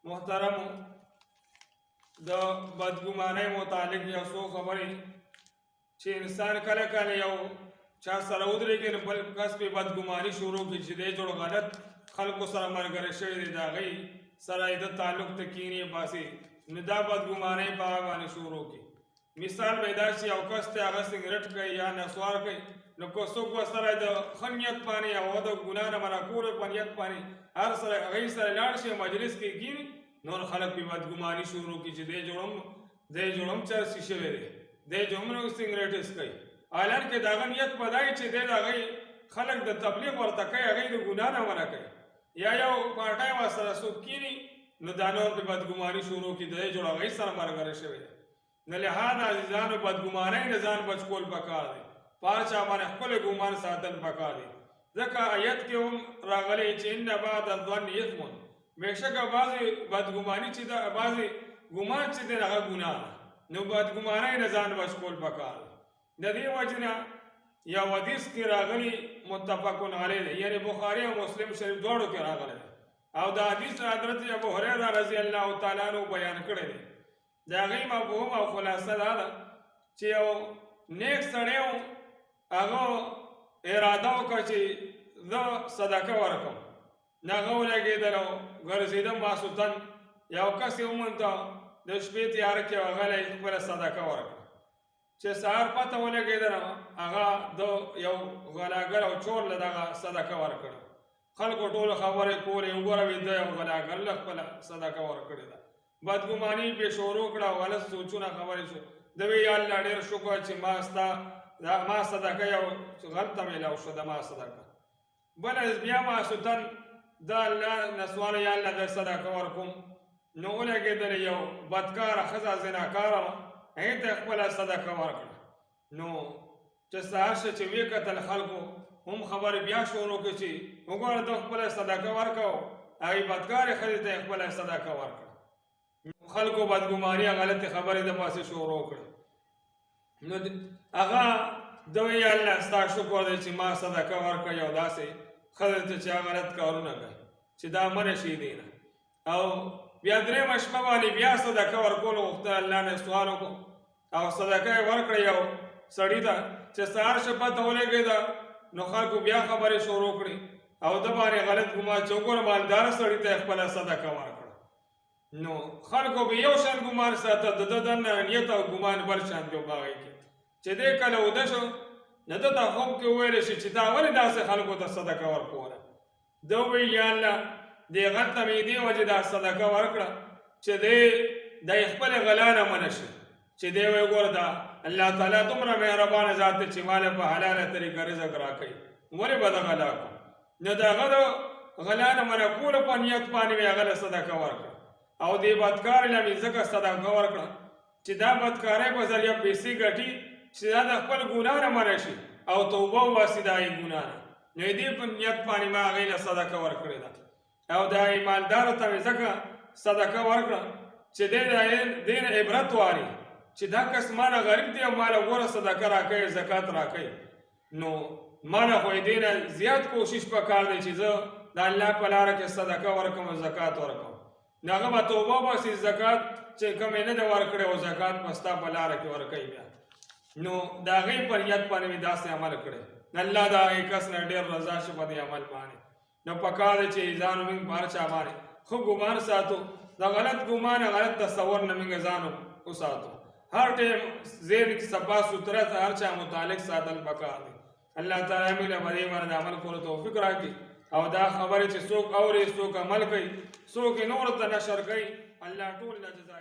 محترم د بدګمانۍ متعلق یو څو خبرې چې انسان کله کله یو چا سره ودرېږي نو بل کس پې بدګماني شروع کړي چې دی جوړ غلط خلکو سره ملګری شوی دی د هغوی سره یې د تعلق ته کینې باسي نو دا بدګمانۍ په هغه باندې شروع کړي. مثال به یې دا چې یو کس ته هغه سګرټ کوي یا نسوار کوي نو که څوک ورسره د ښه نیت باندې او د ګناه نه منع کولو په نیت باندې هر سره هغوی سره لاړ شي مجلس کې کښېني نور خلک پې بدګماني شروع کړي چې دی جوړم چرسي شوی دی دی جوړم سګرټ څکوي حالانکې د هغه نیت به دا وي چې دی د هغوی خلک د تبلیغ ورته کوي هغوی د ګناه نه منع کوي یا یو پارټی ورسره څوک کښېني نو دا نور پې بدګماني شروع کړي دی جوړ هغوی سره ملګری شوی دی. نو لحاظ عزیزانو بدګمانۍ نه ځان بچ کول پکار دی په هر چا باندې خپل ګمان ساتل پکار دی ځکه آیت کې هم راغلی چې ان بعد الظن اثم بېشکه بعضې بدګماني چې ده بعضې ګمان چې دی هغه ګناه ده نو بدګمانۍ نه ځان بچ کول پکار دی. د دې وجې نه یو حدیث کې راغلی متفقون علیه دی یعنې بخاري او مسلم شریف دواړو کې راغلی دی او د حدیث حضرت ابو هریره رضی الله تعالی عنه بیان کړی دی. د هغې مفهوم او خلاصه دا ده چې یو نیک سړی و هغه اراده وکړه چې زه صدقه ورکړم نو هغه ولګېدل او ګرځېده ماسخوتن یو کس یې ومونده د شپې تیاره کې هغه خپله صدقه ورکړه چې سهار پته ولګېدله هغه د یو غلاګر او چور له دغه صدقه ورکړه خلکو ټولو خبرې کولې وګوره ویده یو غلاګر له خپله صدقه ورکړې ده بدګماني پې شروع کړه او غلط سوچونه خبرې شو د وی یا الله ډېر شکر چې ما صدقه یو غلطه میلاو شو د ما صدقه بله بیا ماسخوتن د الله نسوال یا الله د صدقه ورکوم نو ولګېدلې یو بدکاره ښځه زناکاره وه هغې ته خپله صدقه ورکړه نو چې سهار شه چې ویې کتل خلکو هم خبرې بیا شروع کړه چې وګوره ته خپله صدقه ورکړه هغې بدکارې ښځې ته یې خپله صدقه ورکړه خلکو بدګماني غلطې خبرې د پاسې شروع کړه نو هغه د وی یا الله ستا شکر دی چې ما صدقه ورکړه یو داسې ښځې ته چې هغه غلط کارونه کوي چې دا منع شي دی نه او بیا درېیمه شپه باندې بیا صدقه ورکولو غوښتل الله نه سوال وکړو او صدقه یې ورکړه یو سړي ته چې سهار شه پته ولګېده نو خلکو بیا خبرې شروع کړې او د باندې غلط ګمان چې وګوره مالداره سړي ته یې خپله صدقه ورکړه نو خلکو به یو شان ګمان ساته د ده دننه نیت او ګمان بل شان دی په هغې کې چې دی کله اوده شو نو ده ته خوب کې وویلی شي چې تا ولې داسې خلکو ته صدقه ورکوله ده وویل یا الله دې غل ته مې دې وجې دا صدقه ورکړه چې دی د خپلې غلا نه منع شي چې دی وایي ګوره دا الله تعالی دومره مهربانه ذات دی چې ماله په حلاله طریقه رزق راکوي ولې به د غلا کړو نو د هغه د غلا نه منع کولو په نیت باندې مې هغه له صدقه ورکړه او دې بدکار له مې ځکه صدقه ورکړه چې دا بدکارۍ په ذریعه پیسې ګټي چې دا د خپل ګناه نه منع شي او توبه وباسي د هغې ګناه نه نو دې په نیت باندې ما هغې له صدقه ورکړې ده او د ایماندارو ته مې ځکه صدقه ورکړه چې دې نه عبرت واري چې دا کس ماله غریب دی او ماله ګوره صدقه راکوي زکات راکوي نو ماله خو یې دې نه زیات کوشش پکار دی چې زه د الله په لاره کې صدقه ورکړم او زکات ورکړم نو هغه به توبه وباسي زکات چې کوم یې نه دی ورکړی او زکات به ستا په لاره کې ورکوي بیا نو د هغې په نیت باندې مې داسې عمل کړی الله د هغې کس نه ډېر رضا شي په دې عمل باندې نو پکار دی چې ځان موږ په هر چا باندې ښه ګمان ساتو د غلط ګمان غلط تصور نه موږ ځان وساتو هر ټیم ذهن کې صفا سوتره هر چا متعلق ساتل پکار دی الله تعالی موږ له په دې باندې عمل کولو توفیق راکړي او دا خبرې چې څوک اوري څوک عمل کوي څوک یې نورو ته نشر کوي الله ټول له جزا